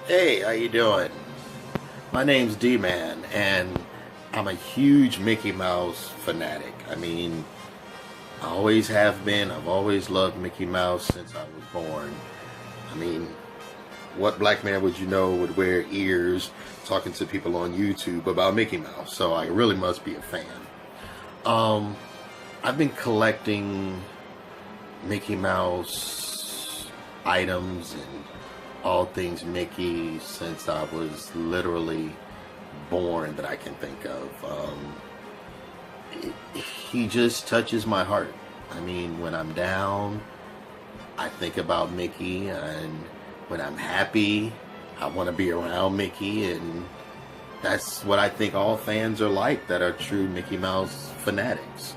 Hey, how you doing? My name's D-Man, and I'm a huge Mickey Mouse fanatic. I always have been. I've always loved Mickey Mouse since I was born. I mean, what black man would you know would wear ears talking to people on YouTube about Mickey Mouse? So I really must be a fan. Um, I've been collecting Mickey Mouse items and all things Mickey since I was literally born that I can think of. He just touches my heart. When I'm down, I think about Mickey, and when I'm happy, I want to be around Mickey, and that's what I think all fans are like that are true Mickey Mouse fanatics.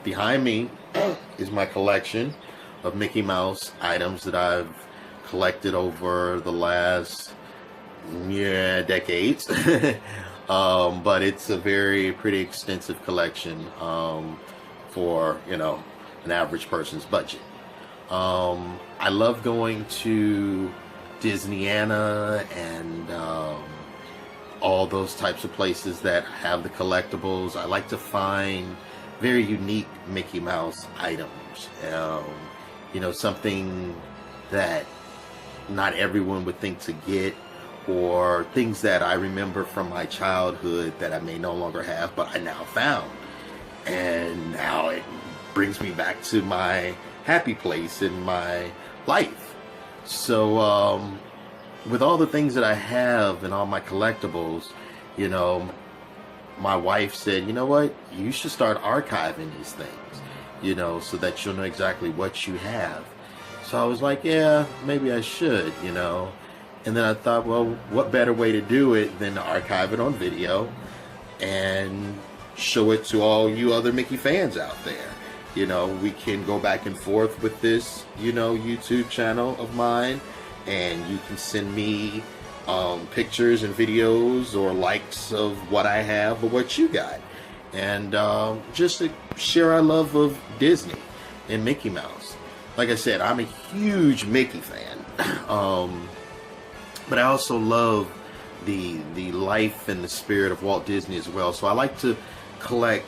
Behind me is my collection of Mickey Mouse items that I've collected over the last decades. But it's a pretty extensive collection for an average person's budget. I love going to Disneyana and all those types of places that have the collectibles. I like to find very unique Mickey Mouse items. Something that not everyone would think to get, or things that I remember from my childhood that I may no longer have, but I now found. And now it brings me back to my happy place in my life. So, with all the things that I have and all my collectibles, my wife said, you know what, you should start archiving these things, so that you'll know exactly what you have. So I was like, yeah, maybe I should, And then I thought, well, what better way to do it than to archive it on video and show it to all you other Mickey fans out there. We can go back and forth with this, YouTube channel of mine, and you can send me pictures and videos or likes of what I have or what you got. And just to share our love of Disney and Mickey Mouse. Like I said, I'm a huge Mickey fan. But I also love the life and the spirit of Walt Disney as well. So I like to collect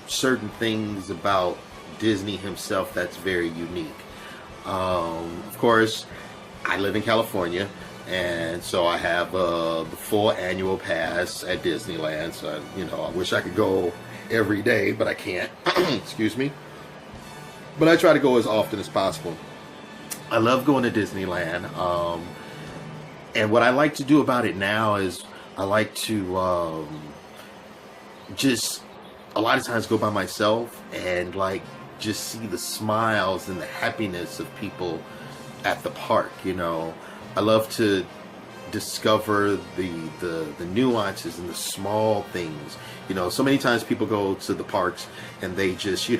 certain things about Disney himself that's very unique. Of course, I live in California, and so I have the full annual pass at Disneyland. So, I wish I could go every day, but I can't. Excuse me. But I try to go as often as possible. I love going to Disneyland. And what I like to do about it now is I like to just a lot of times go by myself and just see the smiles and the happiness of people at the park. I love to discover the nuances and the small things. So many times people go to the parks and they just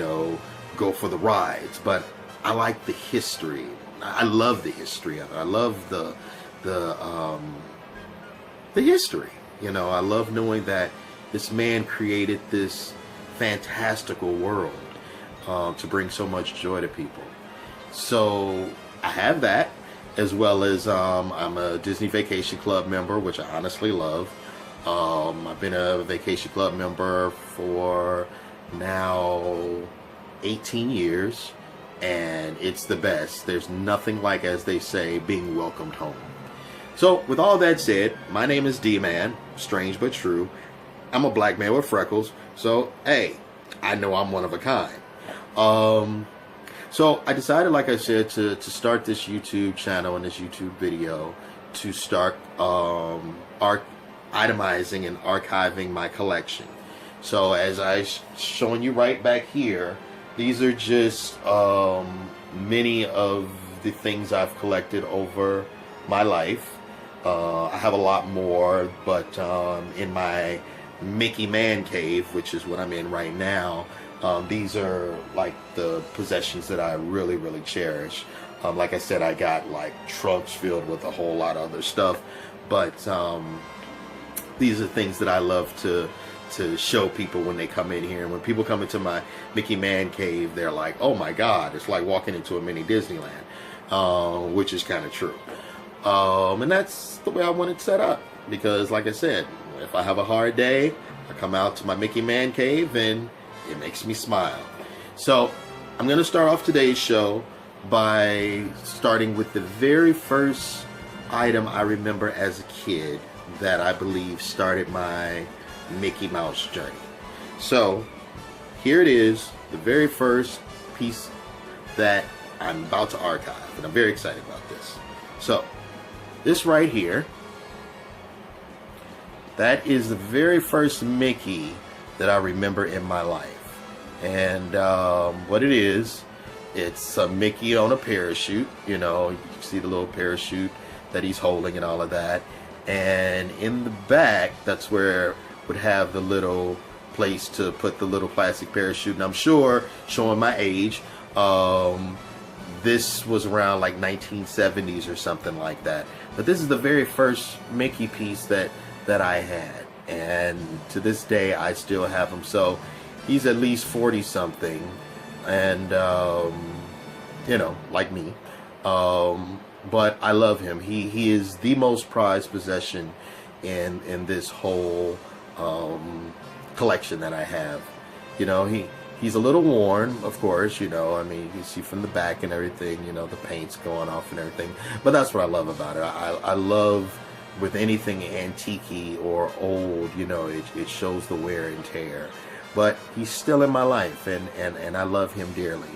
go for the rides, but I like the history. I love the history of it. I love the history. I love knowing that this man created this fantastical world to bring so much joy to people. So I have that, as well as I'm a Disney Vacation Club member, which I honestly love. I've been a Vacation Club member for now 18 years, and it's the best. There's nothing like, as they say, being welcomed home. So, with all that said, my name is D-Man, strange but true. I'm a black man with freckles, so, hey, I know I'm one of a kind. So, I decided, like I said, to start this YouTube channel and this YouTube video to start itemizing and archiving my collection. So, as I showing you right back here, these are just many of the things I've collected over my life. I have a lot more, but in my Mickey Man cave, which is what I'm in right now, these are like the possessions that I really, really cherish. Like I said, I got trunks filled with a whole lot of other stuff, but these are things that I love to show people when they come in here. And when people come into my Mickey Man cave, they're like, oh my God, it's like walking into a mini Disneyland, which is kind of true. And that's the way I want it set up. Because, like I said, if I have a hard day, I come out to my Mickey Man cave and it makes me smile. So, I'm going to start off today's show by starting with the very first item I remember as a kid that I believe started my Mickey Mouse journey. So, here it is, the very first piece that I'm about to archive, and I'm very excited about this. So, this right here, that is the very first Mickey that I remember in my life. And what it is, it's a Mickey on a parachute. You know, you can see the little parachute that he's holding and all of that. And in the back, that's where it would have the little place to put the little plastic parachute. And I'm sure, showing my age, this was around like 1970s or something like that. But this is the very first Mickey piece that I had. And to this day, I still have him. So he's at least 40 something. And, you know, like me. But I love him. He is the most prized possession in this whole collection that I have. You know, he's a little worn, of course, you know. I mean, you see from the back and everything, you know, the paint's going off and everything. But that's what I love about it. I love, with anything antique or old, you know, it shows the wear and tear. But he's still in my life, and I love him dearly.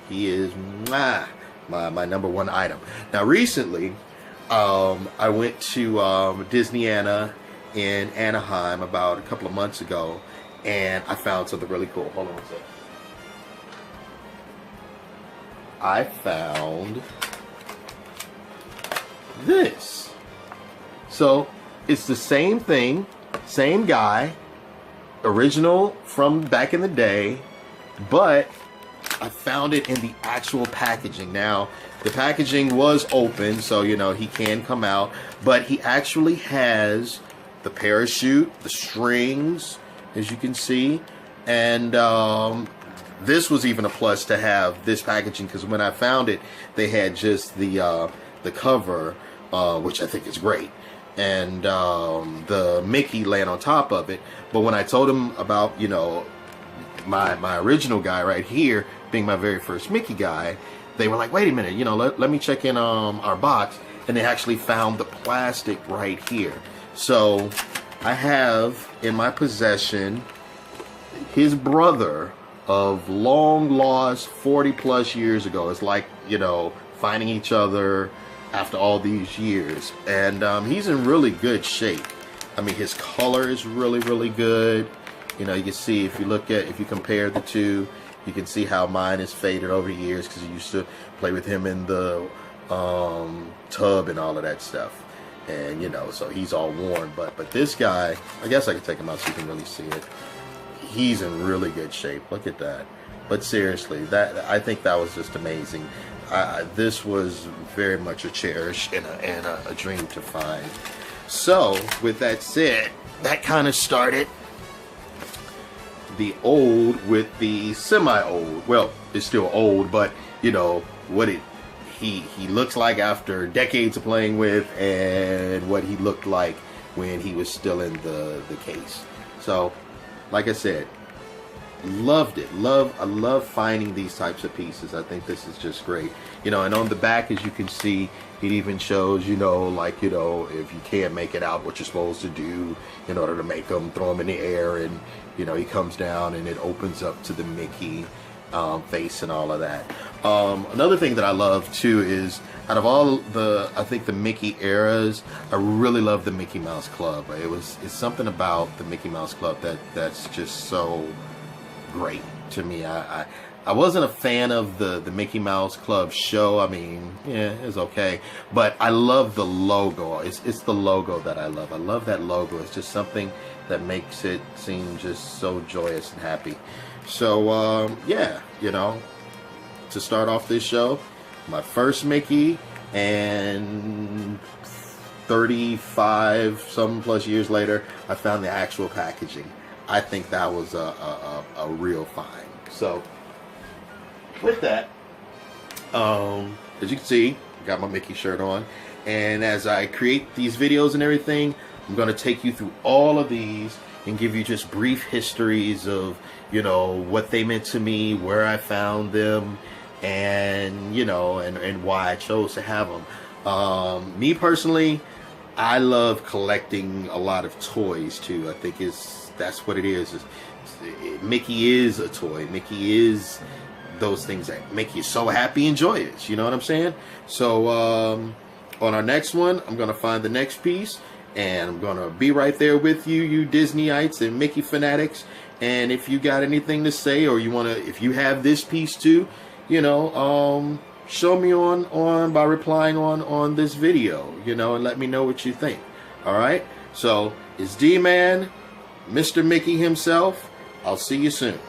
He is my number one item. Now, recently, I went to Disneyana in Anaheim about a couple of months ago, and I found something really cool. Hold on a second. I found this. So, it's the same thing, same guy, original from back in the day, but I found it in the actual packaging. Now, the packaging was open, so, you know, he can come out, but he actually has the parachute, the strings, as you can see, and this was even a plus to have this packaging, because when I found it, they had just the cover, which I think is great, and the Mickey laying on top of it. But when I told him about, you know, my original guy right here being my very first Mickey guy, they were like, wait a minute, you know, let me check in our box, and they actually found the plastic right here. So I have in my possession his brother of long lost 40 plus years ago. It's like, you know, finding each other after all these years, and he's in really good shape. I mean, his color is really, really good. You know, you can see, if you compare the two, you can see how mine is faded over the years, because he used to play with him in the tub and all of that stuff. And, you know, so he's all worn. But this guy, I guess I can take him out so you can really see it. He's in really good shape. Look at that. But seriously, I think that was just amazing. This was very much a cherish and a dream to find. So, with that said, that kind of started the old with the semi-old. Well, it's still old, but, you know, what he looks like after decades of playing with, and what he looked like when he was still in the case. So, like I said, loved it. I love finding these types of pieces. I think this is just great. You know, and on the back, as you can see, it even shows, you know, like, you know, if you can't make it out, what you're supposed to do in order to make them, throw them in the air, and, you know, he comes down and it opens up to the Mickey face and all of that. Another thing that I love too is, out of all I think the Mickey eras, I really love the Mickey Mouse Club. It's something about the Mickey Mouse Club that's just so great to me. I wasn't a fan of the Mickey Mouse Club show. I mean, yeah, it's okay, but I love the logo. It's the logo that I love. I love that logo. It's just something that makes it seem just so joyous and happy. So yeah, you know, to start off this show, my first Mickey, and 35 some plus years later, I found the actual packaging. I think that was a real find. So with that, as you can see, I got my Mickey shirt on, And as I create these videos and everything, I'm going to take you through all of these and give you just brief histories of, you know, what they meant to me, where I found them, and, you know, and why I chose to have them. Me personally, I love collecting a lot of toys too. I think that's what it is. Mickey is a toy. Mickey is those things that make you so happy and joyous. You know what I'm saying? So on our next one, I'm gonna find the next piece, and I'm gonna be right there with you, you Disneyites and Mickey fanatics. And if you got anything to say, or if you have this piece too, you know, show me on by replying on this video, you know, and let me know what you think. All right. So it's D-Man, Mr. Mickey himself. I'll see you soon.